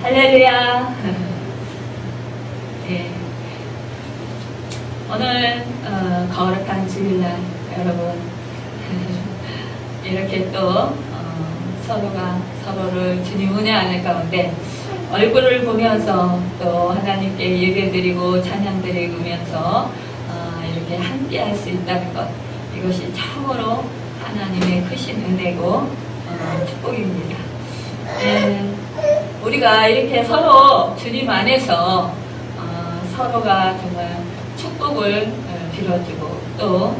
할렐루야. 예. 오늘 거룩한 주일날 여러분 이렇게 또 서로가 서로를 주님 은혜 안을 가운데 얼굴을 보면서 또 하나님께 예배드리고 찬양드리면서 이렇게 함께 할 수 있다는 것, 이것이 참으로 하나님의 크신 은혜고 축복입니다. 우리가 이렇게 서로 주님 안에서 서로가 정말 축복을 빌어주고 또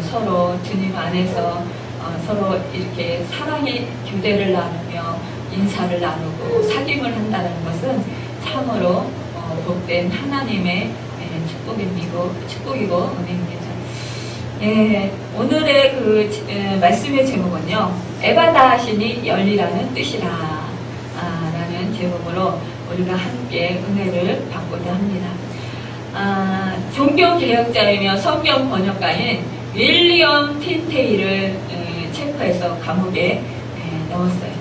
서로 주님 안에서 서로 이렇게 사랑의 교제를 나누며 인사를 나누고 사귐을 한다는 것은 참으로 복된 하나님의 축복이고 은혜입니다. 예, 오늘의 그 말씀의 제목은요, 에바다 하시니 열리라는 뜻이라 라는 제목으로 우리가 함께 은혜를 받고자 합니다. 종교개혁자이며 성경 번역가인 윌리엄 틴테일을 체포해서 감옥에 넣었어요.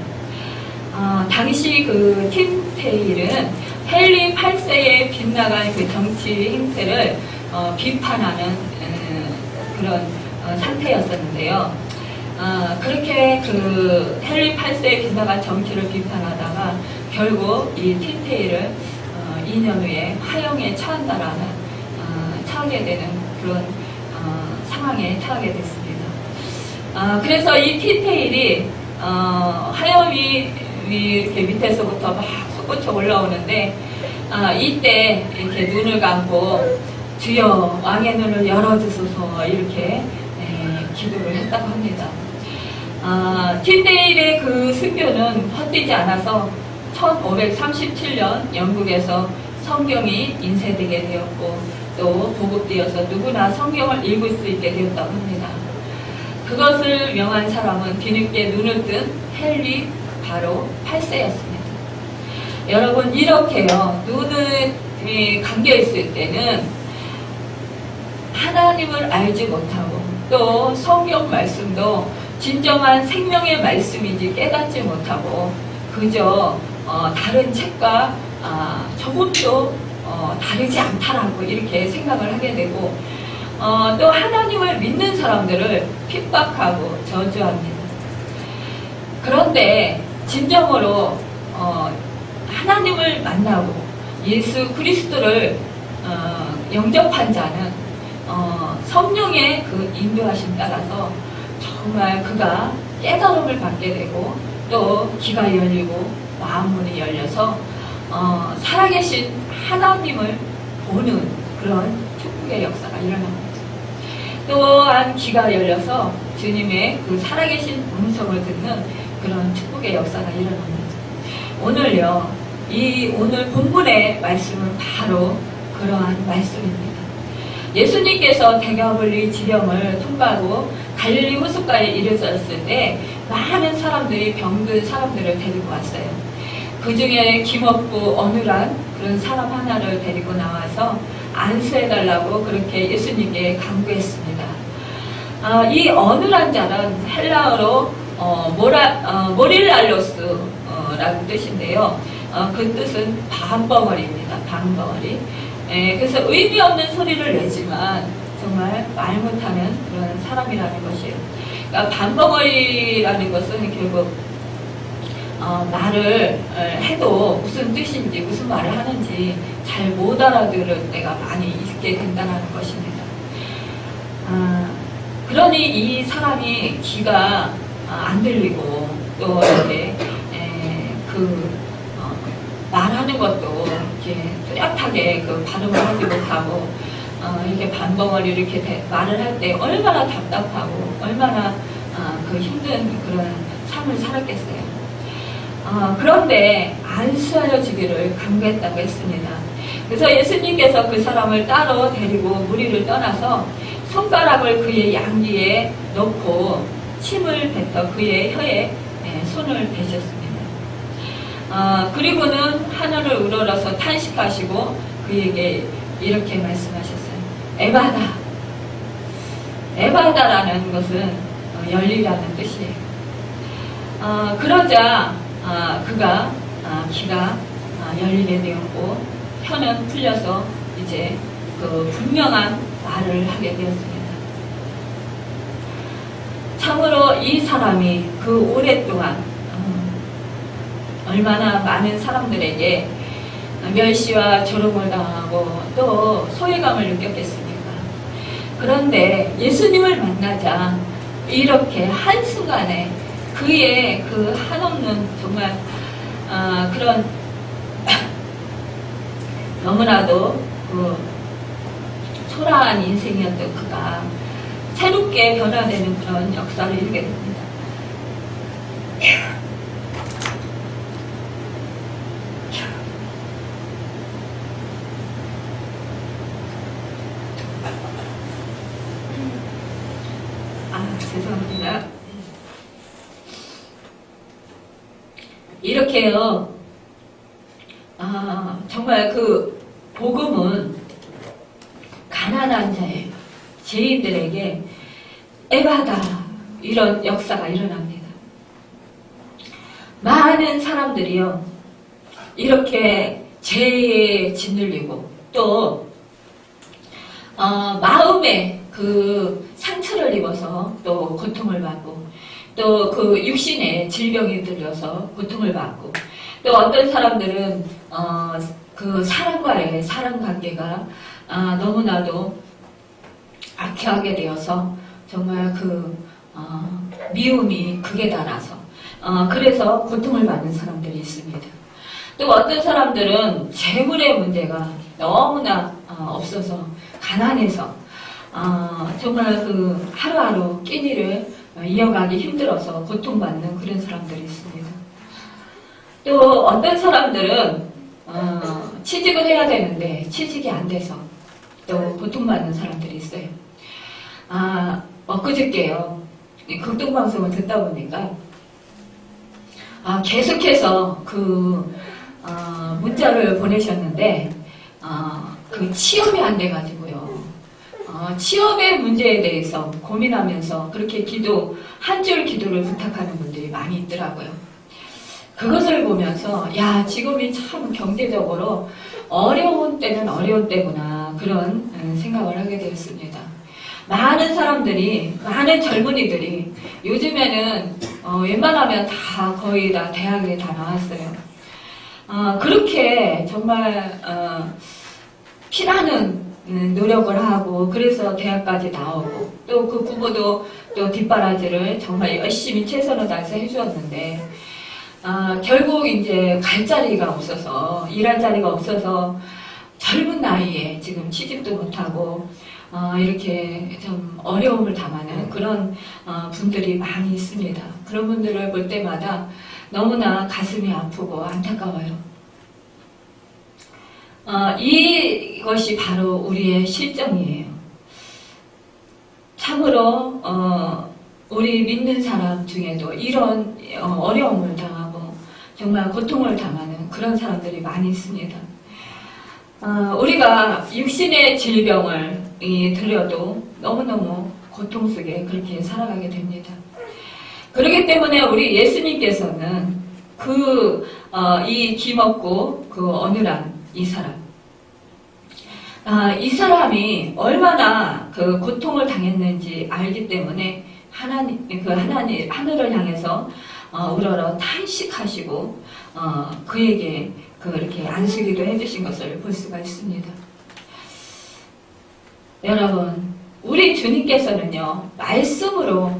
당시 그 틴테일은 헨리 8세의 빗나간 그 정치 행태를 비판하는 그런 상태였었는데요. 그렇게 그 헨리 8세의 빗나간 정치를 비판하다가 결국 이 틴테일을 2년 후에 화형에 처하게 되는 그런 상황에 처하게 됐습니다. 그래서 이 틴테일이 화형이 이렇게 밑에서부터 막 솟구쳐 올라오는데 이때 이렇게 눈을 감고 주여 왕의 눈을 열어주소서 이렇게 기도를 했다고 합니다. 틴테일의 그 순교는 헛되지 않아서 1537년 영국에서 성경이 인쇄되게 되었고 또 보급되어서 누구나 성경을 읽을 수 있게 되었다고 합니다. 그것을 명한 사람은 뒤늦게 눈을 뜬 헨리 바로 8세였습니다. 여러분, 이렇게요, 눈이 감겨있을 때는 하나님을 알지 못하고 또 성경 말씀도 진정한 생명의 말씀인지 깨닫지 못하고 그저 다른 책과 조금도 다르지 않다라고 이렇게 생각을 하게 되고 또 하나님을 믿는 사람들을 핍박하고 저주합니다. 그런데 진정으로 하나님을 만나고 예수 그리스도를 영접한 자는 성령의 그 인도하심 따라서 정말 그가 깨달음을 받게 되고 또 귀가 열리고 마음문이 열려서 살아계신 하나님을 보는 그런 축복의 역사가 일어납니다. 또한 귀가 열려서 주님의 그 살아계신 음성을 듣는 그런 축복의 역사가 일어납니다. 오늘요, 오늘 본문의 말씀은 바로 그러한 말씀입니다. 예수님께서 대가볼리 지령을 통과하고 갈릴리 호숫가에 이르렀을 때 많은 사람들이 병든 사람들을 데리고 왔어요. 그 중에 김없고 어눌한 그런 사람 하나를 데리고 나와서 안수해달라고 그렇게 예수님께 간구했습니다. 이 어눌한 자는 헬라어로 모릴랄로스라는 뜻인데요. 그 뜻은 반벙어리입니다. 반벙어리. 그래서 의미 없는 소리를 내지만 정말 말 못하는 그런 사람이라는 것이에요. 그러니까 반벙어리라는 것은 결국 말을 해도 무슨 뜻인지 무슨 말을 하는지 잘 못 알아들을 때가 많이 있게 된다는 것입니다. 그러니 이 사람이 귀가 안 들리고 또 이렇게 말하는 것도 이렇게 뚜렷하게 그 발음을 하지 못하고 이렇게 반벙어리 이렇게 말을 할 때 얼마나 답답하고 얼마나 그 힘든 그런 삶을 살았겠어요. 그런데 안수하여 주기를 간구했다고 했습니다. 그래서 예수님께서 그 사람을 따로 데리고 무리를 떠나서 손가락을 그의 양귀에 넣고 침을 뱉어 그의 혀에 손을 대셨습니다. 그리고는 하늘을 우러러서 탄식하시고 그에게 이렇게 말씀하셨어요. 에바다라는 것은 열리라는 뜻이에요. 그러자 그가 귀가 열리게 되었고 혀는 풀려서 이제 그 분명한 말을 하게 되었습니다. 참으로 이 사람이 그 오랫동안 얼마나 많은 사람들에게 멸시와 조롱을 당하고 또 소외감을 느꼈겠습니까? 그런데 예수님을 만나자 이렇게 한순간에 그의 그 한없는 정말 그런 너무나도 그 초라한 인생이었던 그가 새롭게 변화되는 그런 역사를 이루게 됩니다. 죄송합니다. 이렇게요, 정말 그 복음은 가난한 자예요. 죄인들에게 에바다 이런 역사가 일어납니다. 많은 사람들이요, 이렇게 죄에 짓눌리고 또 마음에 그 상처를 입어서 또 고통을 받고 또 그 육신에 질병이 들려서 고통을 받고 또 어떤 사람들은 그 사람과의 사람 관계가 너무나도 악해하게 되어서 정말 그 미움이 극에 달아서 그래서 고통을 받는 사람들이 있습니다. 또 어떤 사람들은 재물의 문제가 너무나 없어서 가난해서 정말 그 하루하루 끼니를 이어가기 힘들어서 고통받는 그런 사람들이 있습니다. 또 어떤 사람들은 취직을 해야 되는데 취직이 안 돼서 또 고통받는 사람들이 있어요. 엊그저께요, 극동방송을 듣다 보니까 계속해서 그 문자를 보내셨는데 그 취업이 안 돼가지고요. 취업의 문제에 대해서 고민하면서 그렇게 한 줄 기도를 부탁하는 분들이 많이 있더라고요. 그것을 보면서 야, 지금이 참 경제적으로 어려운 때는 어려운 때구나 그런 생각을 하게 되었습니다. 많은 사람들이, 많은 젊은이들이 요즘에는 웬만하면 다 거의 다 대학에 다 나왔어요. 그렇게 정말 피나는 노력을 하고 그래서 대학까지 나오고 또 그 부모도 또 뒷바라지를 정말 열심히 최선을 다해서 해주었는데 결국 이제 갈 자리가 없어서 일할 자리가 없어서 젊은 나이에 지금 취직도 못하고 이렇게 좀 어려움을 당하는 그런 분들이 많이 있습니다. 그런 분들을 볼 때마다 너무나 가슴이 아프고 안타까워요. 이것이 바로 우리의 실정이에요. 참으로 우리 믿는 사람 중에도 이런 어려움을 당하고 정말 고통을 당하는 그런 사람들이 많이 있습니다. 우리가 육신의 질병을 들여도 너무너무 고통 속에 그렇게 살아가게 됩니다. 그렇기 때문에 우리 예수님께서는 이 기먹고 그 어느란 이 사람, 이 사람이 얼마나 그 고통을 당했는지 알기 때문에 하늘을 향해서 우러러 탄식하시고 그에게 그렇게 안수기도 해주신 것을 볼 수가 있습니다. 여러분, 우리 주님께서는요, 말씀으로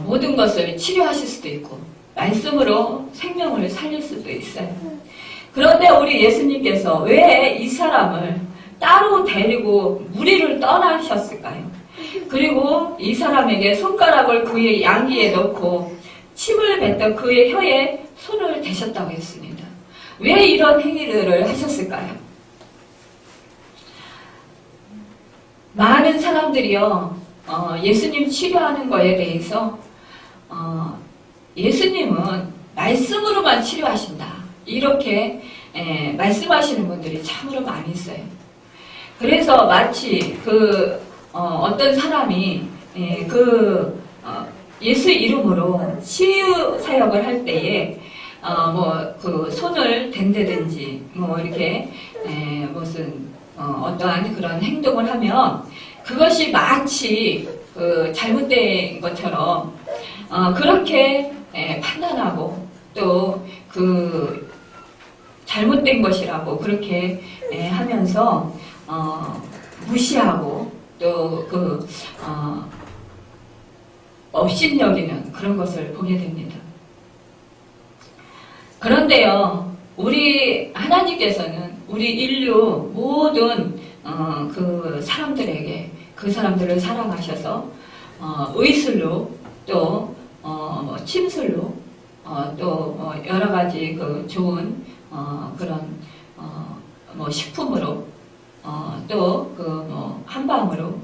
모든 것을 치료하실 수도 있고 말씀으로 생명을 살릴 수도 있어요. 그런데 우리 예수님께서 왜 이 사람을 따로 데리고 무리를 떠나셨을까요? 그리고 이 사람에게 손가락을 그의 양귀에 넣고 침을 뱉던 그의 혀에 손을 대셨다고 했습니다. 왜 이런 행위들을 하셨을까요? 많은 사람들이요, 예수님 치료하는 거에 대해서 예수님은 말씀으로만 치료하신다, 이렇게 말씀하시는 분들이 참으로 많이 있어요. 그래서 마치 어떤 사람이 예수 이름으로 치유 사역을 할 때에 뭐 그 손을 댄다든지 뭐 이렇게 무슨 어떠한 그런 행동을 하면 그것이 마치 그 잘못된 것처럼 그렇게 판단하고 또 그 잘못된 것이라고 그렇게 하면서 무시하고 또 그 업신여기는 그런 것을 보게 됩니다. 그런데요, 우리 하나님께서는 우리 인류 모든 그 사람들에게 그 사람들을 사랑하셔서 의술로 또 뭐 침술로 또 여러 가지 그 좋은 그런 뭐 식품으로 또 그 뭐 한방으로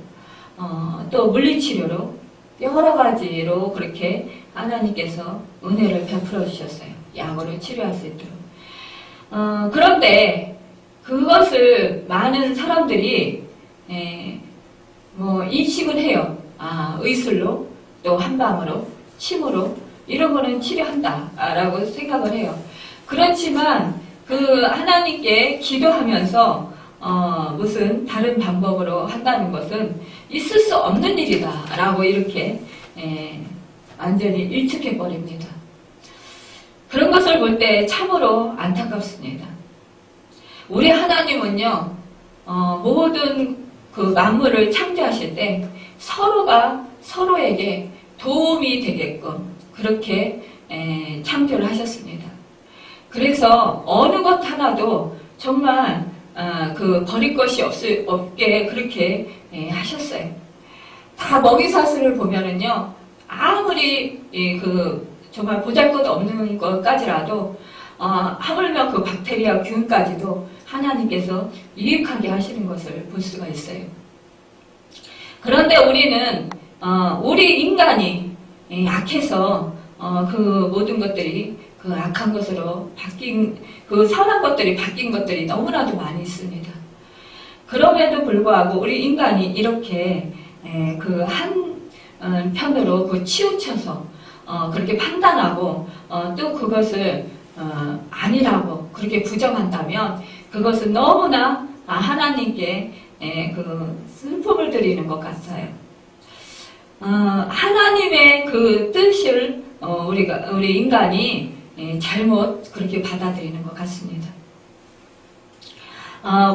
또 물리치료로 여러 가지로 그렇게 하나님께서 은혜를 베풀어 주셨어요. 약으로 치료할 수 있도록. 그런데 그것을 많은 사람들이 뭐 인식을 해요. 의술로 또 한방으로 침으로 이런 거는 치료한다라고 생각을 해요. 그렇지만 그 하나님께 기도하면서 무슨 다른 방법으로 한다는 것은 있을 수 없는 일이다라고 이렇게 완전히 일축해 버립니다. 그런 것을 볼 때 참으로 안타깝습니다. 우리 하나님은요, 모든 그 만물을 창조하실 때 서로가 서로에게 도움이 되게끔 그렇게 창조를 하셨습니다. 그래서 어느 것 하나도 정말 그 버릴 것이 없게 그렇게 하셨어요. 다 먹이사슬을 보면은요, 아무리 그 정말 보잘것없는 것까지라도 하물며 그 박테리아 균까지도 하나님께서 유익하게 하시는 것을 볼 수가 있어요. 그런데 우리는 우리 인간이 약해서 그 모든 것들이 그 악한 것으로 바뀐 그 선한 것들이 바뀐 것들이 너무나도 많이 있습니다. 그럼에도 불구하고 우리 인간이 이렇게 그 한편으로 그 치우쳐서 그렇게 판단하고 또 그것을 아니라고 그렇게 부정한다면 그것은 너무나 하나님께 그 슬픔을 드리는 것 같아요. 하나님의 그 뜻을 우리 인간이 잘못 그렇게 받아들이는 것 같습니다.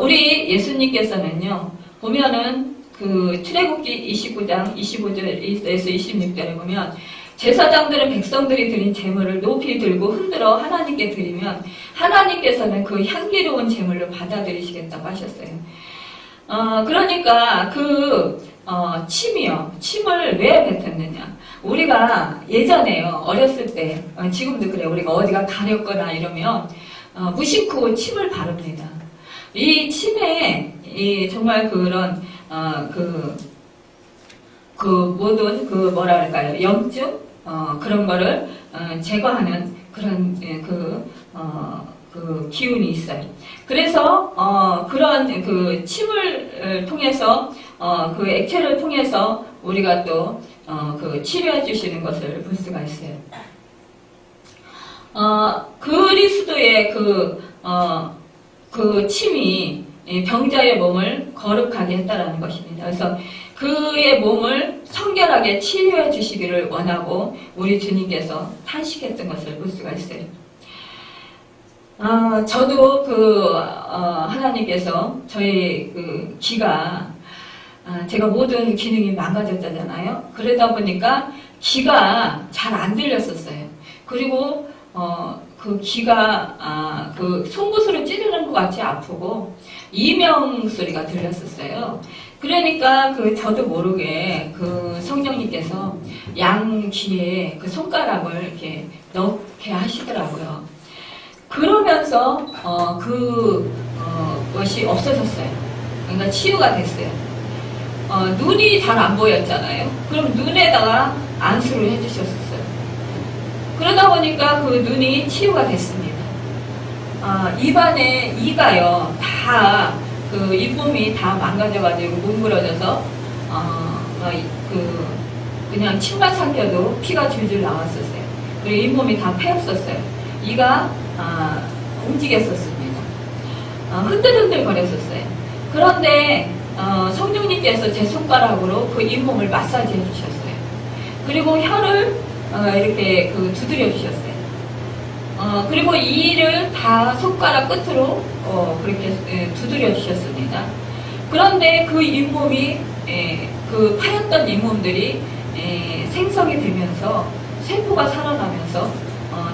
우리 예수님께서는요, 보면은 그 출애굽기 29장 25절에서 26절에 보면 제사장들은 백성들이 드린 제물을 높이 들고 흔들어 하나님께 드리면 하나님께서는 그 향기로운 제물을 받아들이시겠다고 하셨어요. 그러니까 침을 왜 뱉었느냐. 우리가 예전에요, 어렸을 때, 지금도 그래요. 우리가 어디가 가렵거나 이러면 무심코 침을 바릅니다. 이 침에 정말 그런 모든 뭐랄까요, 염증 그런 거를 제거하는 그런 그 기운이 있어요. 그래서 그런 그 침을 통해서 그 액체를 통해서 우리가 또 그 치료해 주시는 것을 볼 수가 있어요. 그리스도의 그 침이 병자의 몸을 거룩하게 했다라는 것입니다. 그래서 그의 몸을 성결하게 치유해 주시기를 원하고 우리 주님께서 탄식했던 것을 볼 수가 있어요. 저도 하나님께서 저희 그 귀가 제가 모든 기능이 망가졌잖아요. 그러다 보니까 귀가 잘 안 들렸었어요. 그리고 그 귀가 그 송곳으로 찌르는 것 같이 아프고 이명 소리가 들렸었어요. 그러니까 저도 모르게 그 성령님께서 양 귀에 그 손가락을 이렇게 넣게 하시더라고요. 그러면서 것이 없어졌어요. 그러니까 치유가 됐어요. 눈이 잘 안 보였잖아요. 그럼 눈에다가 안수를 해주셨었어요. 그러다 보니까 그 눈이 치유가 됐습니다. 입안에 이가요, 다 그 잇몸이 다 망가져가지고 뭉그러져서 그냥 침만 삼켜도 피가 줄줄 나왔었어요. 그리고 잇몸이 다 패였었어요. 이가 움직였었습니다. 흔들흔들 거렸었어요. 그런데 성령님께서 제 손가락으로 그 잇몸을 마사지 해주셨어요. 그리고 혀를 이렇게 두드려 주셨어요. 그리고 이를 다 손가락 끝으로 그렇게 두드려 주셨습니다. 그런데 그 잇몸이 그 파였던 잇몸들이 생성이 되면서 세포가 살아나면서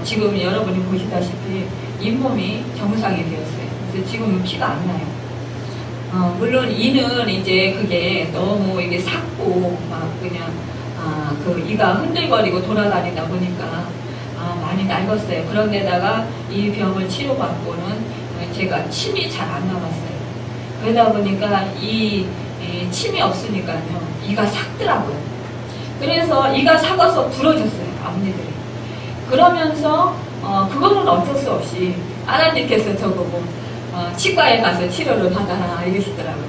지금 여러분이 보시다시피 잇몸이 정상이 되었어요. 그래서 지금은 피가 안 나요. 물론 이는 이제 그게 너무 이게 삭고 막 그냥 그 이가 흔들거리고 돌아다니다 보니까 많이 낡았어요. 그런데다가 이 병을 치료받고는 제가 침이 잘 안 나왔어요. 그러다 보니까 이 침이 없으니까요 이가 삭더라고요. 그래서 이가 삭아서 부러졌어요, 앞니들이. 그러면서 그거는 어쩔 수 없이 하나님께서 저보고 치과에 가서 치료를 받아라 이러시더라고요.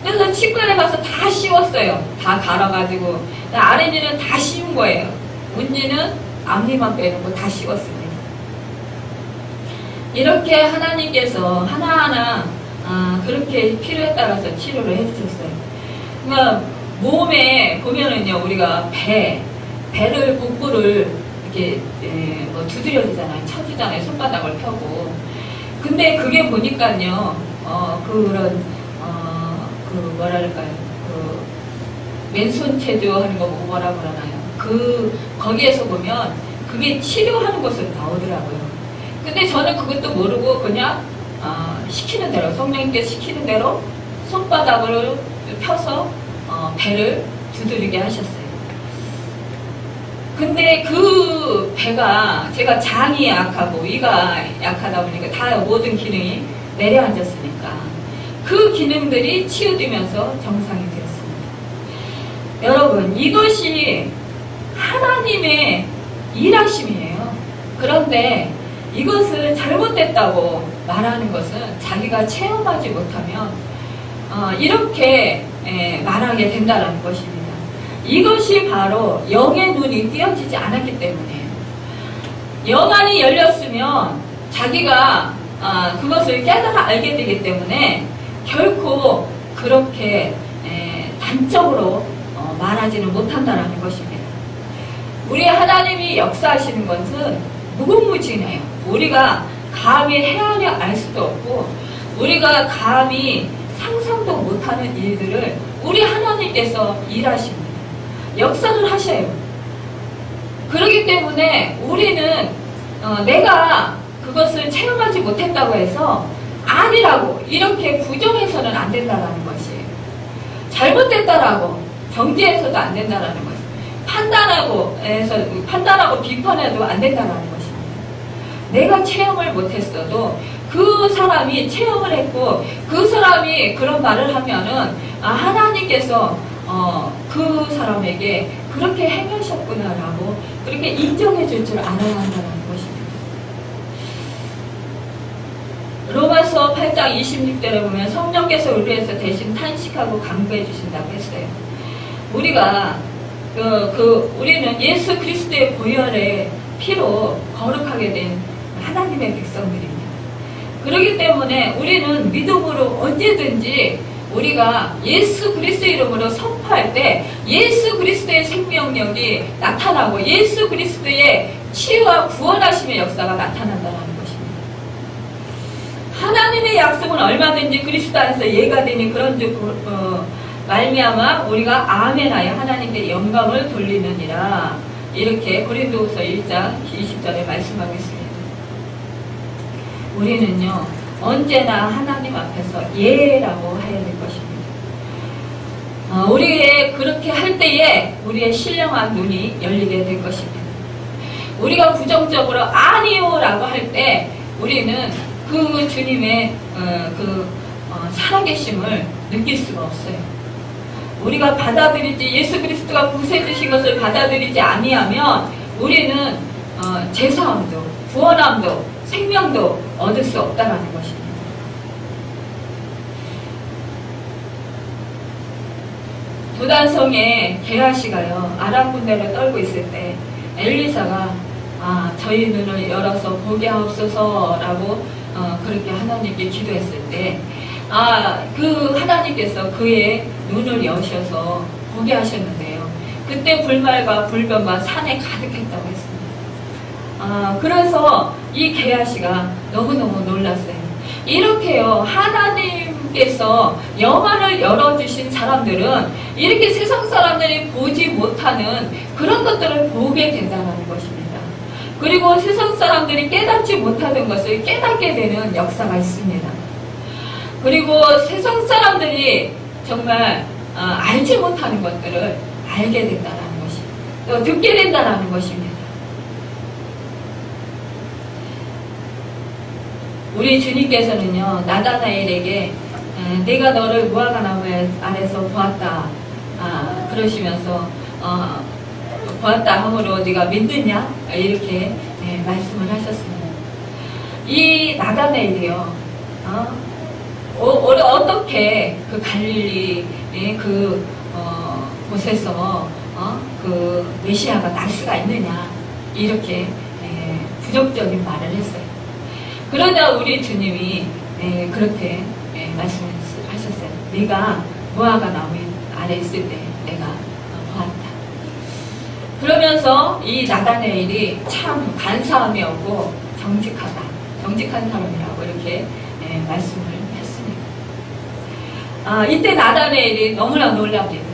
그래서 치과에 가서 다 씌웠어요. 다 갈아가지고 아랫니는 다 씌운 거예요. 윗니는 앞니만 빼놓고 다 씌웠습니다. 이렇게 하나님께서 하나하나 그렇게 필요에 따라서 치료를 해주셨어요. 그러니까 몸에 보면은요, 우리가 배를 복부를 이렇게 뭐 두드려 주잖아요. 쳐주잖아요. 손바닥을 펴고. 근데 그게 보니까요, 그런 그 뭐랄까요, 그 맨손 체조 하는 거 뭐라 그러나요? 거기에서 보면 그게 치료하는 것으로 나오더라고요. 근데 저는 그것도 모르고 그냥 시키는 대로, 성령님께서 시키는 대로 손바닥을 펴서 배를 두드리게 하셨어요. 근데 그 배가, 제가 장이 약하고 위가 약하다 보니까 다 모든 기능이 내려앉았으니까 그 기능들이 치유되면서 정상이 되었습니다. 여러분, 이것이 하나님의 일하심이에요. 그런데 이것을 잘못됐다고 말하는 것은 자기가 체험하지 못하면 이렇게 말하게 된다는 것입니다. 이것이 바로 영의 눈이 띄어지지 않았기 때문이에요. 영안이 열렸으면 자기가 그것을 깨달아 알게 되기 때문에 결코 그렇게 단적으로 말하지는 못한다는 것입니다. 우리 하나님이 역사하시는 것은 무궁무진해요. 우리가 감히 헤아려 알 수도 없고 우리가 감히 상상도 못하는 일들을 우리 하나님께서 일하십니다. 역사를 하셔요. 그렇기 때문에 우리는 내가 그것을 체험하지 못했다고 해서 아니라고 이렇게 부정해서는 안 된다는 것이에요. 잘못됐다라고 정죄해서도 안 된다는 것이에요. 판단하고 비판해도 안 된다는 것입니다. 내가 체험을 못했어도 그 사람이 체험을 했고 그 사람이 그런 말을 하면은 하나님께서 그 사람에게 그렇게 행하셨구나라고 그렇게 인정해 줄 줄 알아야 한다는 것입니다. 로마서 8장 26절에 보면 성령께서 우리를 위해서 대신 탄식하고 강구해 주신다고 했어요. 우리가 우리는 예수 그리스도의 보혈의 피로 거룩하게 된 하나님의 백성들입니다. 그렇기 때문에 우리는 믿음으로 언제든지 우리가 예수 그리스도 이름으로 선포할 때 예수 그리스도의 생명력이 나타나고 예수 그리스도의 치유와 구원하심의 역사가 나타난다는 것입니다. 하나님의 약속은 얼마든지 그리스도 안에서 예가 되니 그런즉 말미암아 우리가 아멘하여 하나님께 영광을 돌리느니라. 이렇게 고린도후서 1장 20절에 말씀하고 있습니다. 우리는요 언제나 하나님 앞에서 예라고 해야 될 것입니다. 우리의 그렇게 할 때에 우리의 신령한 눈이 열리게 될 것입니다. 우리가 부정적으로 아니요라고 할 때 우리는 그 주님의 살아계심을 느낄 수가 없어요. 우리가 받아들이지 예수 그리스도가 구세주신 것을 받아들이지 아니하면 우리는 제사함도 구원함도 생명도 얻을 수 없다라는 것입니다. 도단성의 게하시가요 아람 군대를 떨고 있을 때 엘리사가 저희 눈을 열어서 보게 하옵소서라고 그렇게 하나님께 기도했을 때 그 하나님께서 그의 눈을 여셔서 보게 하셨는데요. 그때 불말과 불변과 산에 가득했다고 했습니다. 그래서 이 게하시가 너무너무 놀랐어요. 이렇게요, 하나님께서 영안을 열어주신 사람들은 이렇게 세상 사람들이 보지 못하는 그런 것들을 보게 된다는 것입니다. 그리고 세상 사람들이 깨닫지 못하던 것을 깨닫게 되는 역사가 있습니다. 그리고 세상 사람들이 정말 알지 못하는 것들을 알게 된다는 것이, 또 듣게 된다는 것입니다. 우리 주님께서는요, 나다나엘에게 내가 너를 무화과나무 아래서 보았다 그러시면서 보았다 함으로 네가 믿느냐 이렇게 말씀을 하셨습니다. 이 나다나엘이요, 어떻게 그 갈릴리 곳에서 그 메시아가 날 수가 있느냐 이렇게 부정적인 말을 했어요. 그러자 우리 주님이 그렇게 말씀하셨어요. 네가 무화과나무 아래 있을 때 내가 보았다. 그러면서 이 나다나엘이 참 간사함이 없고 정직한 사람이라고 이렇게 말씀을 했습니다. 이때 나다나엘이 너무나 놀랍니다.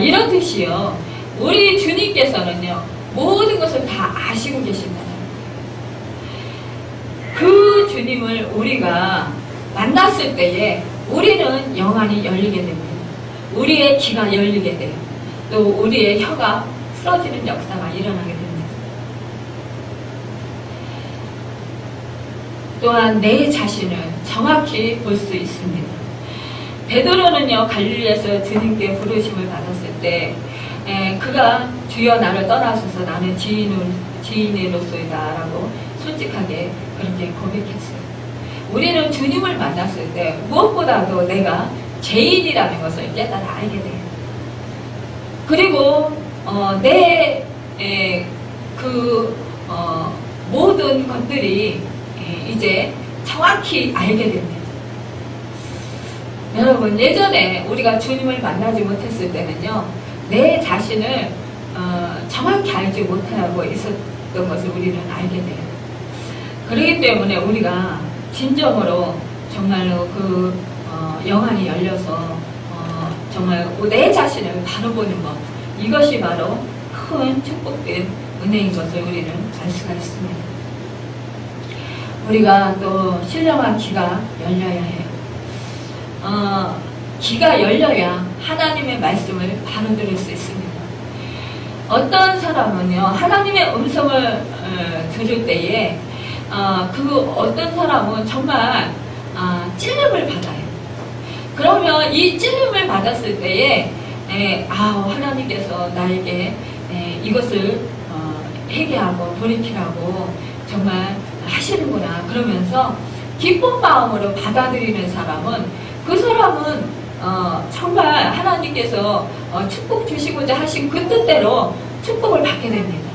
이런 뜻이요, 우리 주님께서는요 모든 것을 다 아시고 계신다. 그 주님을 우리가 만났을 때에 우리는 영안이 열리게 됩니다. 우리의 귀가 열리게 돼요. 또 우리의 혀가 풀어지는 역사가 일어나게 됩니다. 또한 내 자신을 정확히 볼 수 있습니다. 베드로는요, 갈릴리에서 주님께 부르심을 받았을 때 그가 주여 나를 떠나소서 나는 지인으로소이다 라고 솔직하게 그렇게 고백했어요. 우리는 주님을 만났을 때 무엇보다도 내가 죄인이라는 것을 깨달아 알게 돼요. 그리고 모든 것들이 이제 정확히 알게 됩니다. 여러분, 예전에 우리가 주님을 만나지 못했을 때는요, 내 자신을 정확히 알지 못하고 있었던 것을 우리는 알게 돼요. 그렇기 때문에 우리가 진정으로 정말로 영안이 열려서 정말 내 자신을 바로 보는 것, 이것이 바로 큰 축복된 은혜인 것을 우리는 알 수가 있습니다. 우리가 또 신령한 귀가 열려야 해요. 귀가 열려야 하나님의 말씀을 바로 들을 수 있습니다. 어떤 사람은요, 하나님의 음성을 들을 때에 어떤 사람은 정말 찔림을 받아요. 그러면 이 찔림을 받았을 때에 하나님께서 나에게 이것을 회개하고 돌이키라고 정말 하시는구나 그러면서 기쁜 마음으로 받아들이는 사람은 그 사람은 정말 하나님께서 축복 주시고자 하신 그 뜻대로 축복을 받게 됩니다.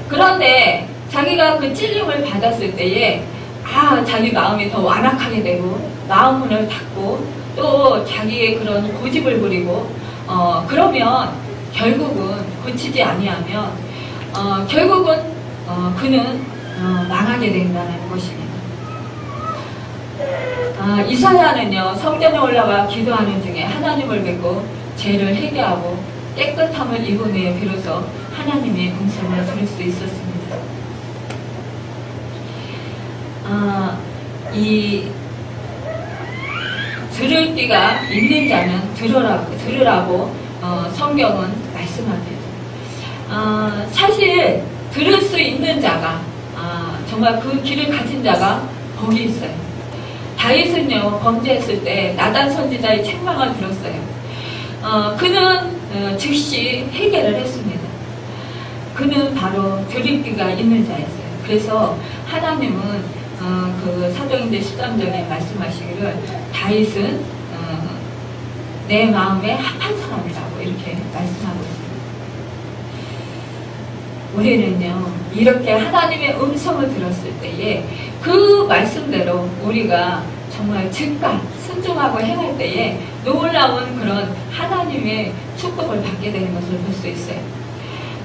그런데 자기가 그 찔림을 받았을 때에 자기 마음이 더 완악하게 되고 마음 문을 닫고 또 자기의 그런 고집을 부리고 그러면 결국은 고치지 아니하면 결국은 그는 망하게 된다는 것입니다. 이사야는요, 성전에 올라가 기도하는 중에 하나님을 뵙고 죄를 회개하고 깨끗함을 입은 후에 비로소 하나님의 음성을 들을 수 있었습니다. 이 들을 귀가 있는 자는 들으라고 성경은 말씀합니다. 사실 들을 수 있는 자가 정말 그 귀를 가진 자가 복이 있어요. 다윗은요, 범죄했을 때 나단 선지자의 책망을 들었어요. 그는 즉시 회개를 했습니다. 그는 바로 들을 귀가 있는 자였어요. 그래서 하나님은 그 사도행전 13절에 말씀하시기를 다윗은 내 마음에 합한 사람이라고 이렇게 말씀하고 있습니다. 우리는요, 이렇게 하나님의 음성을 들었을 때에 그 말씀대로 우리가 정말 즉각 순종하고 행할 때에 놀라운 그런 하나님의 축복을 받게 되는 것을 볼 수 있어요.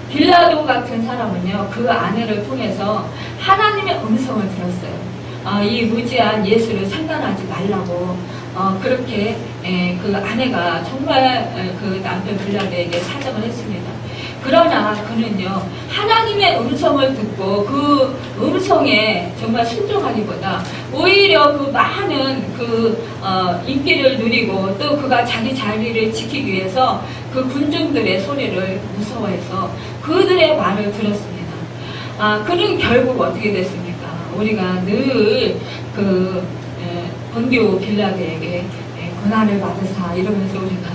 빌라도 같은 사람은요, 그 아내를 통해서 하나님의 음성을 들었어요. 이 무지한 예수를 상관하지 말라고 그렇게 그 아내가 정말 그 남편 빌라도에게 사정을 했습니다. 그러나 그는요, 하나님의 음성을 듣고 그 음성에 정말 순종하기보다 오히려 그 많은 그 인기를 누리고 또 그가 자기 자리를 지키기 위해서 그 군중들의 소리를 무서워해서 그들의 말을 들었습니다. 그는 결국 어떻게 됐습니까? 우리가 늘 그 본디오 빌라도에게 고난을 받으사 이러면서 우리가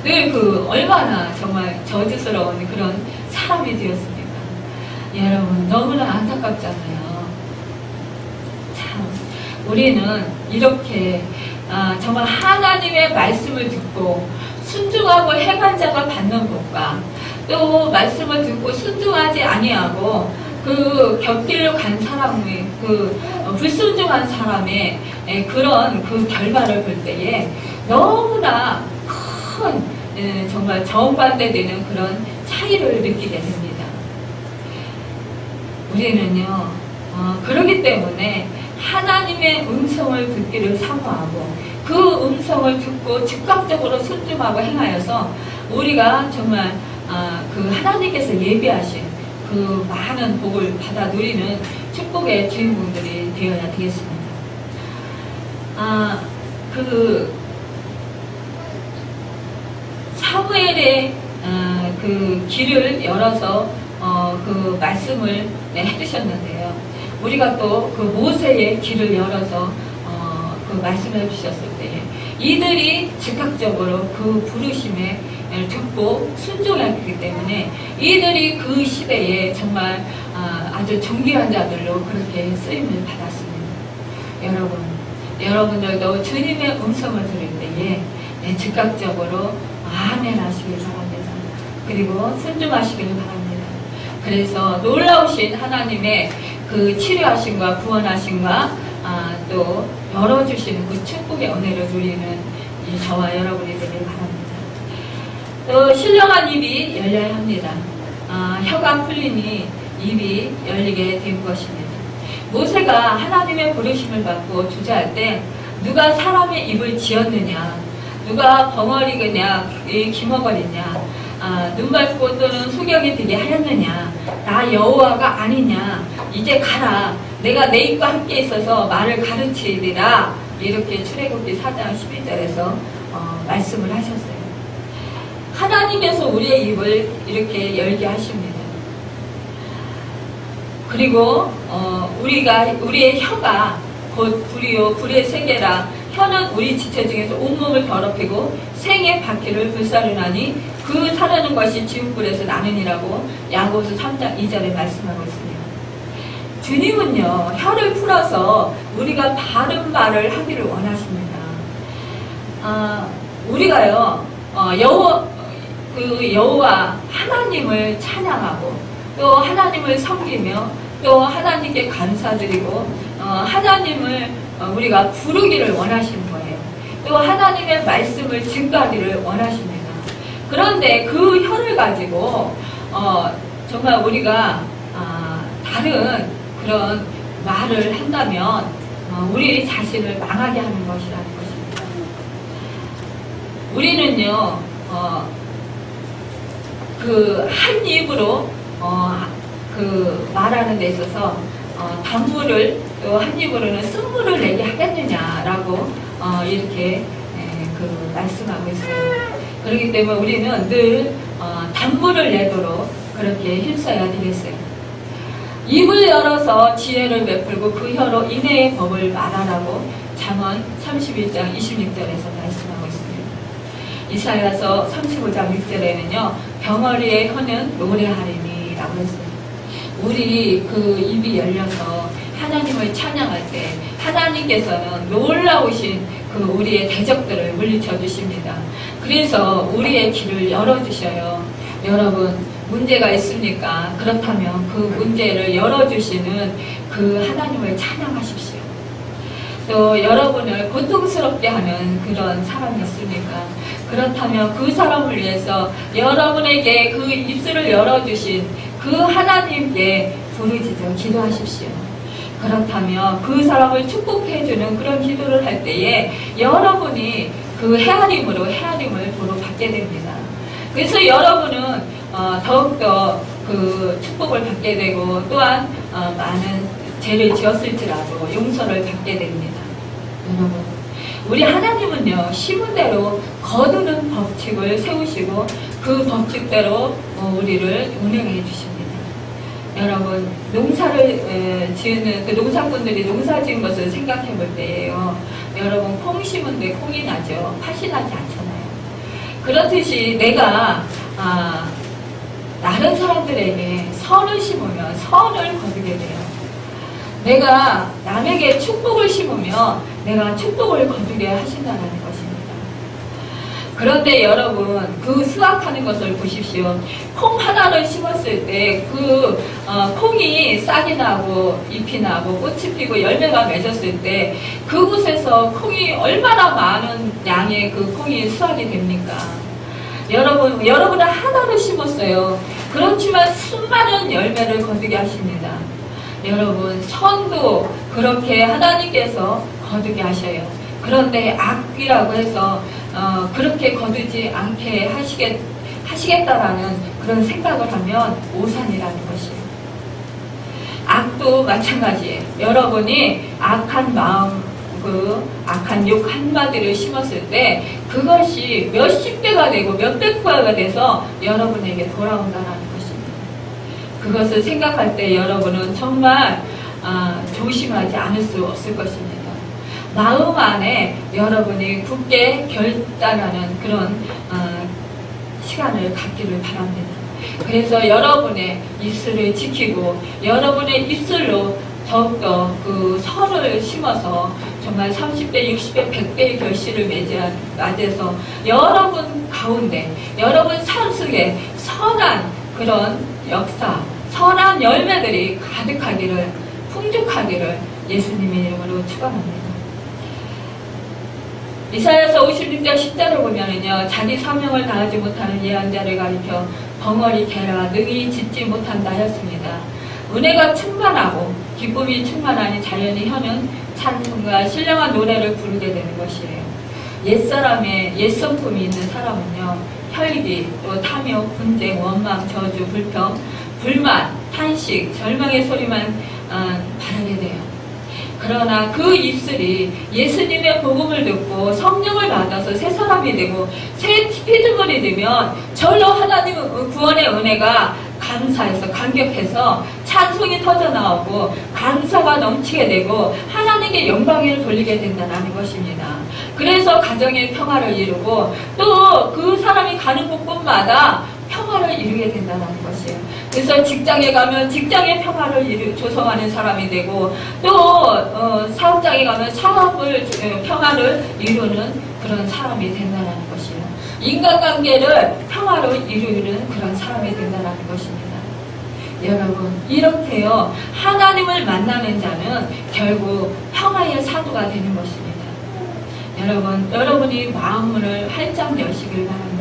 늘 그 얼마나 정말 저주스러운 그런 사람이 되었습니까? 여러분, 너무나 안타깝잖아요. 참, 우리는 이렇게 정말 하나님의 말씀을 듣고 순종하고 행한 자가 받는 복과 또 말씀을 듣고 순종하지 아니하고 그 곁길로 간 사람의 그 불순종한 사람의 그런 그 결과를 볼 때에 너무나 큰 정말 정반대되는 그런 차이를 느끼게 됩니다. 우리는요, 그렇기 때문에 하나님의 음성을 듣기를 사모하고 그 음성을 듣고 즉각적으로 순종하고 행하여서 우리가 정말 그 하나님께서 예비하신 그 많은 복을 받아 누리는 축복의 주인공들이 되어야 되겠습니다. 그 사무엘의 그 길을 열어서 그 말씀을 해주셨는데요. 우리가 또 그 모세의 길을 열어서 그 말씀을 해주셨을 때 이들이 즉각적으로 그 부르심에 듣고 순종했기 때문에 이들이 그 시대에 정말 아주 존귀한 자들로 그렇게 쓰임을 받았습니다. 여러분들도 주님의 음성을 들을 때에 즉각적으로 아멘 하시길 바랍니다. 그리고 순종하시길 바랍니다. 그래서 놀라우신 하나님의 그 치료하심과 구원하심과 또 열어주시는 그 축복의 은혜를 누리는 저와 여러분이 되길 바랍니다. 또 신령한 입이 열려야 합니다. 혀가 풀리니 입이 열리게 된 것입니다. 모세가 하나님의 부르심을 받고 주저할 때 누가 사람의 입을 지었느냐, 누가 벙어리겠냐, 기머거리냐, 눈 밟고 또는 소경이 되게 하였느냐, 나 여호와가 아니냐, 이제 가라, 내가 내 입과 함께 있어서 말을 가르치리라, 이렇게 출애굽기 4장 12절에서 말씀을 하셨어요. 하나님께서 우리의 입을 이렇게 열게 하십니다. 그리고 우리의 혀가 곧 불이요 불의 세계라, 혀는 우리 지체 중에서 온몸을 더럽히고 생의 바퀴를 불사르나니 그 사르는 것이 지옥불에서 나느니라고 야고보서 3장 2절에 말씀하고 있습니다. 주님은요, 혀를 풀어서 우리가 바른 말을 하기를 원하십니다. 우리가요, 여호와 하나님을 찬양하고 또 하나님을 섬기며 또 하나님께 감사드리고 하나님을 우리가 부르기를 원하시는 거예요. 또 하나님의 말씀을 증가하기를 원하십니다. 그런데 그 혀를 가지고 정말 우리가 다른 그런 말을 한다면 우리 자신을 망하게 하는 것이라는 것입니다. 우리는요, 그 한 입으로 그 말하는 데 있어서 단물을 또 한 입으로는 쓴물을 내게 하겠느냐라고 이렇게 그 말씀하고 있어요. 그렇기 때문에 우리는 늘 단물을 내도록 그렇게 힘써야 되겠어요. 입을 열어서 지혜를 베풀고 그 혀로 인애의 법을 말하라고 잠언 31장 26절에서 말씀하고 있습니다. 이사야서 35장 6절에는요, 병어리의 혀는 노래하리니 라고 했어요. 우리 그 입이 열려서 하나님을 찬양할 때 하나님께서는 놀라우신 그 우리의 대적들을 물리쳐 주십니다. 그래서 우리의 길을 열어주셔요. 여러분, 문제가 있습니까? 그렇다면 그 문제를 열어주시는 그 하나님을 찬양하십시오. 또 여러분을 고통스럽게 하는 그런 사람이 있습니까? 그렇다면 그 사람을 위해서 여러분에게 그 입술을 열어주신 그 하나님께 부르짖어 기도하십시오. 그렇다면 그 사람을 축복해주는 그런 기도를 할 때에 여러분이 그 헤아림을 보러 받게 됩니다. 그래서 여러분은 더욱더 그 축복을 받게 되고 또한 많은 죄를 지었을지라도 용서를 받게 됩니다. 여러분, 우리 하나님은요, 심은 대로 거두는 법칙을 세우시고 그 법칙대로 우리를 운행해 주십니다. 여러분, 농사를 지으는 그 농사꾼들이 농사 지은 것을 생각해 볼 때예요. 여러분, 콩 심은데 콩이 나죠. 팥이 나지 않잖아요. 그렇듯이 내가 다른 사람들에게 선을 심으면 선을 거두게 돼요. 내가 남에게 축복을 심으면 내가 축복을 거두게 하신다는 것입니다. 그런데 여러분, 그 수확하는 것을 보십시오. 콩 하나를 심었을 때 그 콩이 싹이 나고 잎이 나고 꽃이 피고 열매가 맺었을 때 그곳에서 콩이 얼마나 많은 양의 그 콩이 수확이 됩니까? 여러분은 하나를 심었어요. 그렇지만 수많은 열매를 거두게 하십니다. 여러분, 선도 그렇게 하나님께서 거두게 하셔요. 그런데 악이라고 해서 그렇게 거두지 않게 하시겠다라는 그런 생각을 하면 오산이라는 것이에요. 악도 마찬가지예요. 여러분이 악한 마음, 악한 욕 한마디를 심었을 때 그것이 몇십 배가 되고 몇백 배가 돼서 여러분에게 돌아온다는 것입니다. 그것을 생각할 때 여러분은 정말 조심하지 않을 수 없을 것입니다. 마음 안에 여러분이 굳게 결단하는 그런 시간을 갖기를 바랍니다. 그래서 여러분의 입술을 지키고 여러분의 입술로 더욱더 그 선을 심어서 정말 30배, 60배, 100배의 결실을 맞아서 여러분 가운데, 여러분 삶 속에 선한 그런 역사, 선한 열매들이 가득하기를, 풍족하기를 예수님의 이름으로 축원합니다. 이사야서 56장 10절을 보면은요, 자기 사명을 다하지 못하는 예언자를 가리켜 벙어리 개라 능히 짓지 못한다 하였습니다. 은혜가 충만하고 기쁨이 충만하니 자연히 혀는 찬송과 신령한 노래를 부르게 되는 것이에요. 옛사람의 옛성품이 있는 사람은요, 혈기, 또 탐욕, 분쟁, 원망, 저주, 불평, 불만, 탄식, 절망의 소리만 바라게 돼요. 그러나 그 입술이 예수님의 복음을 듣고 성령을 받아서 새 사람이 되고 새 피조물이 되면 절로 하나님 구원의 은혜가 감사해서 감격해서 찬송이 터져나오고 감사가 넘치게 되고 하나님께 영광을 돌리게 된다는 것입니다. 그래서 가정의 평화를 이루고 또 그 사람이 가는 곳곳마다 평화를 이루게 된다는 것이에요. 그래서 직장에 가면 직장의 평화를 조성하는 사람이 되고 또 사업장에 가면 사업을 평화를 이루는 그런 사람이 된다는 것이에요. 인간관계를 평화로 이루는 그런 사람이 된다는 것입니다. 여러분, 이렇게요, 하나님을 만나는 자는 결국 평화의 사도가 되는 것입니다. 여러분이 마음을 활짝 여시길 바랍니다.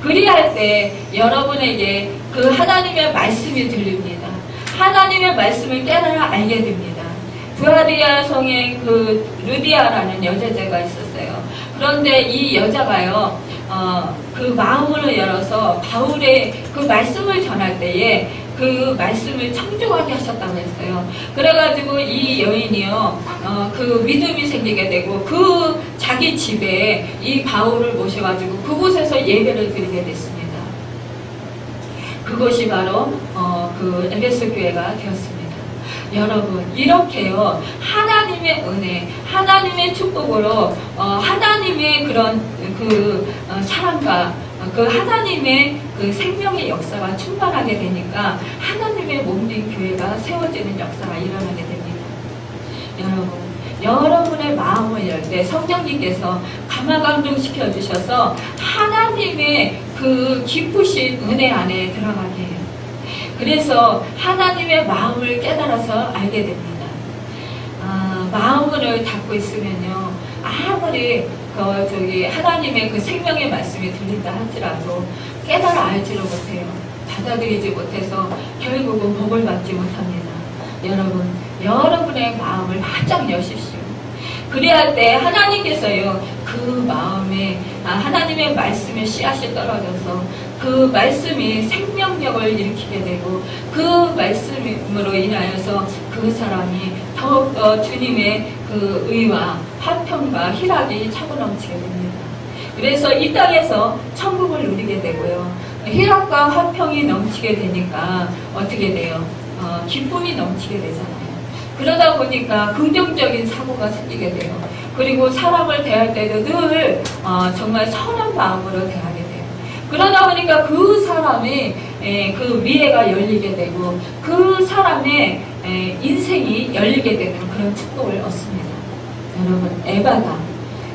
그리할 때 여러분에게 그 하나님의 말씀이 들립니다. 하나님의 말씀을 깨달아 알게 됩니다. 부하디아 성에 그 루디아라는 여자가 있었어요. 그런데 이 여자가요, 그 마음을 열어서 바울의 그 말씀을 전할 때에 그 말씀을 청중하게 하셨다고 했어요. 그래가지고 이 여인이요, 그 믿음이 생기게 되고 그 자기 집에 이 바울을 모셔가지고 그곳에서 예배를 드리게 됐습니다. 그것이 바로 그 에베소 교회가 되었습니다. 여러분, 이렇게요, 하나님의 은혜, 하나님의 축복으로 하나님의 그런 사랑과 그 하나님의 그 생명의 역사가 충만하게 되니까 하나님의 몸된 교회가 세워지는 역사가 일어나게 됩니다. 여러분의 마음을 열 때 성령님께서 감화감동시켜 주셔서 하나님의 그 깊으신 은혜 안에 들어가게 해요. 그래서 하나님의 마음을 깨달아서 알게 됩니다. 마음을 닫고 있으면요, 아무리 하나님의 그 생명의 말씀이 들린다 할지라도 깨달아 알지를 못해요. 받아들이지 못해서 결국은 복을 받지 못합니다. 여러분의 마음을 바짝 여십시오. 그래야 할 때 하나님께서요, 그 마음에 하나님의 말씀에 씨앗이 떨어져서 그 말씀이 생명력을 일으키게 되고 그 말씀으로 인하여서 그 사람이 더욱더 주님의 그 의와 화평과 희락이 차고 넘치게 됩니다. 그래서 이 땅에서 천국을 누리게 되고요, 희락과 화평이 넘치게 되니까 어떻게 돼요? 기쁨이 넘치게 되잖아요. 그러다 보니까 긍정적인 사고가 생기게 돼요. 그리고 사람을 대할 때도 늘 정말 선한 마음으로 대하게 돼요. 그러다 보니까 그 사람의 그 미래가 열리게 되고 그 사람의 인생이 열리게 되는 그런 축복을 얻습니다. 여러분,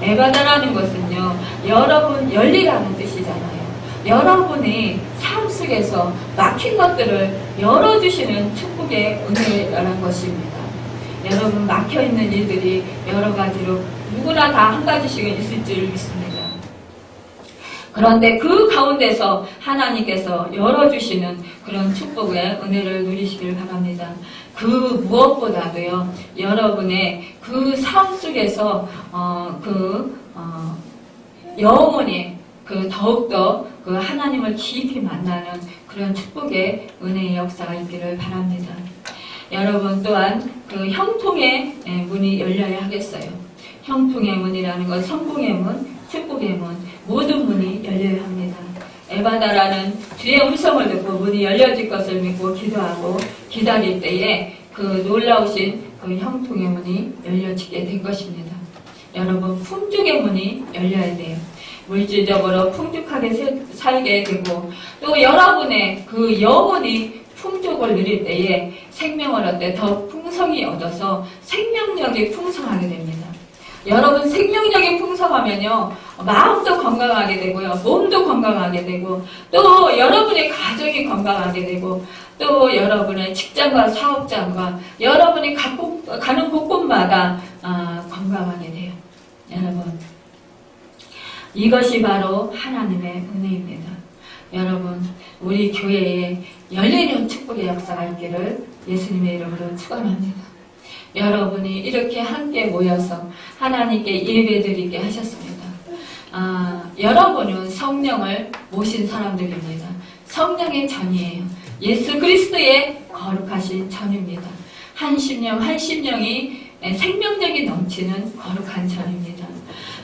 에바다라는 것은요, 여러분 열리라는 뜻이잖아요. 여러분이 삶 속에서 막힌 것들을 열어주시는 축복의 은혜라는 것입니다. 여러분, 막혀있는 일들이 여러 가지로 누구나 다 한 가지씩은 있을 줄 믿습니다. 그런데 그 가운데서 하나님께서 열어주시는 그런 축복의 은혜를 누리시길 바랍니다. 그 무엇보다도요, 여러분의 그 삶 속에서 영원히 더욱더 그 하나님을 깊이 만나는 그런 축복의 은혜의 역사가 있기를 바랍니다. 여러분 또한 그 형통의 문이 열려야 하겠어요. 형통의 문이라는 건 성공의 문, 축복의 문, 모든 문이 열려야 합니다. 에바다라는 주의 음성을 듣고 문이 열려질 것을 믿고 기도하고 기다릴 때에 그 놀라우신 그 형통의 문이 열려지게 된 것입니다. 여러분, 풍족의 문이 열려야 돼요. 물질적으로 풍족하게 살게 되고 또 여러분의 그 영혼이 풍족을 누릴 때에 생명을 얻되 더 풍성히 얻어서 생명력이 풍성하게 됩니다. 여러분, 생명력이 풍성하면요, 마음도 건강하게 되고요, 몸도 건강하게 되고, 또 여러분의 가정이 건강하게 되고, 또 여러분의 직장과 사업장과 여러분이 가는 곳곳마다 건강하게 돼요. 여러분, 이것이 바로 하나님의 은혜입니다. 여러분, 우리 교회에 열리는 축복의 역사가 있기를 예수님의 이름으로 축원합니다. 여러분이 이렇게 함께 모여서 하나님께 예배드리게 하셨습니다. 여러분은 성령을 모신 사람들입니다. 성령의 전이에요. 예수 그리스도의 거룩하신 전입니다. 한 심령이 생명력이 넘치는 거룩한 전입니다.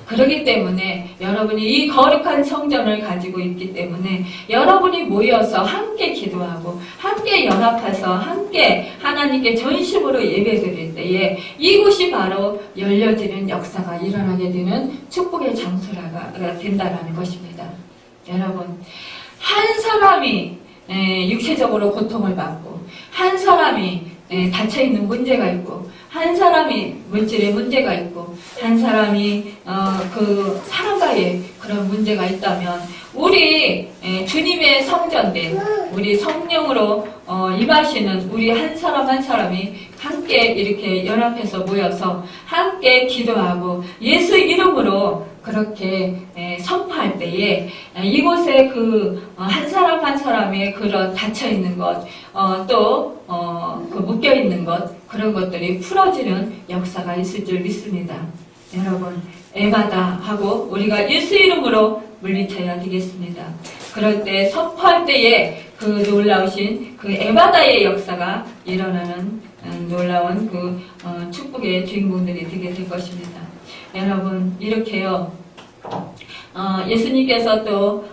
그렇기 때문에 여러분이 이 거룩한 성전을 가지고 있기 때문에 여러분이 모여서 함께 기도하고 함께 연합해서 함께 하나님께 전심으로 예배드릴 때에 이곳이 바로 열려지는 역사가 일어나게 되는 축복의 장소가 된다는 것입니다. 여러분, 한 사람이 육체적으로 고통을 받고 한 사람이 닫혀있는 문제가 있고 한 사람이 물질의 문제가 있고 한 사람이 그 사랑과의 그런 문제가 있다면 우리 주님의 성전된 우리 성령으로 임하시는 우리 한 사람 한 사람이 함께 이렇게 연합해서 모여서 함께 기도하고 예수 이름으로 그렇게 선포할 때에 이곳에 그 한 사람 한 사람의 그런 닫혀 있는 것, 또 그 묶여 있는 것, 그런 것들이 풀어지는 역사가 있을 줄 믿습니다. 여러분, 에바다 하고 우리가 예수 이름으로 물리쳐야 되겠습니다. 그럴 때 선포할 때에 그 놀라우신 그 에바다의 역사가 일어나는 놀라운 그 축복의 주인공들이 되게 될 것입니다. 여러분, 이렇게요. 예수님께서 또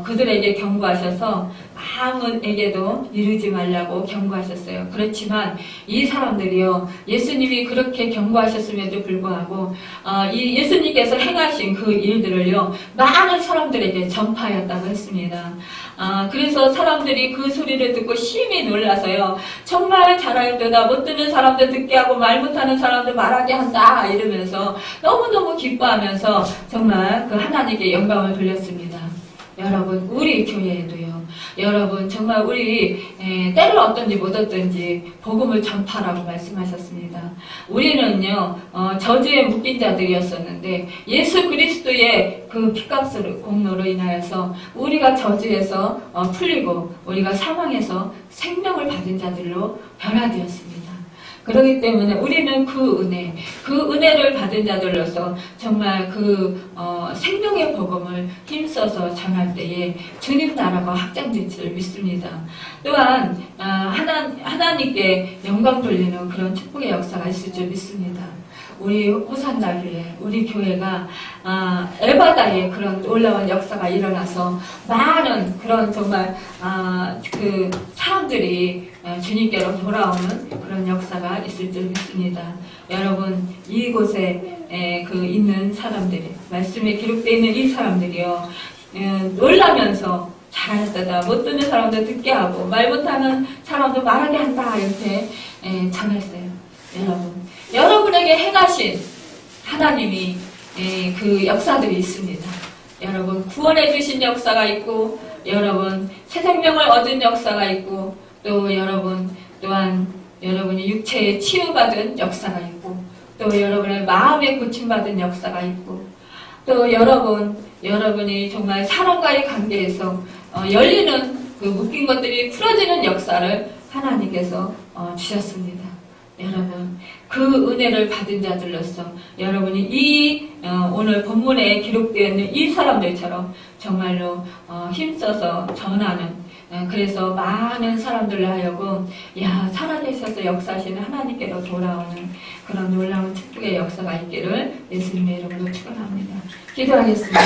그들에게 경고하셔서 아무에게도 이르지 말라고 경고하셨어요. 그렇지만 이 사람들이요, 예수님이 그렇게 경고하셨음에도 불구하고 이 예수님께서 행하신 그 일들을요 많은 사람들에게 전파하였다고 했습니다. 그래서 사람들이 그 소리를 듣고 심히 놀라서요, 정말 잘하였도다, 못 듣는 사람들 듣게 하고 말 못하는 사람들 말하게 한다 이러면서 너무너무 기뻐하면서 정말 그 하나님께 영광을 돌렸습니다. 여러분 우리 교회에도요. 여러분 정말 우리 때를 어떤지 못 어떤지 복음을 전파라고 말씀하셨습니다. 우리는요 저주에 묶인 자들이었었는데 예수 그리스도의 그 피값으로 공로로 인하여서 우리가 저주에서 풀리고 우리가 사망에서 생명을 받은 자들로 변화되었습니다. 그렇기 때문에 우리는 그 은혜를 받은 자들로서 정말 생명의 복음을 힘써서 전할 때에 주님 나라가 확장될 줄 믿습니다. 또한 하나님께 영광 돌리는 그런 축복의 역사가 있을 줄 믿습니다. 우리 호산나교회, 우리 교회가 에바다의 그런 놀라운 역사가 일어나서 많은 그런 정말 그 사람들이 주님께로 돌아오는 그런 역사가 있을 줄 믿습니다. 여러분 이곳에 있는 사람들이 말씀에 기록되어 있는 이 사람들이요 놀라면서 잘하셨다. 못 듣는 사람도 듣게 하고 말 못하는 사람도 말하게 한다 이렇게 전했어요. 여러분에게 행하신 하나님이 그 역사들이 있습니다. 여러분 구원해 주신 역사가 있고 여러분 새 생명을 얻은 역사가 있고 또 여러분 또한 여러분이 육체에 치유받은 역사가 있고 또 여러분의 마음에 고침받은 역사가 있고 또 여러분이 정말 사람과의 관계에서 열리는 그 묶인 것들이 풀어지는 역사를 하나님께서 주셨습니다. 여러분 그 은혜를 받은 자들로서 여러분이 오늘 본문에 기록되어 있는 이 사람들처럼 정말로 힘써서 전하는 그래서 많은 사람들로 하여금 살아계셔서 역사하시는 하나님께로 돌아오는 그런 놀라운 축복의 역사가 있기를 예수님의 이름으로 축원합니다. 기도하겠습니다.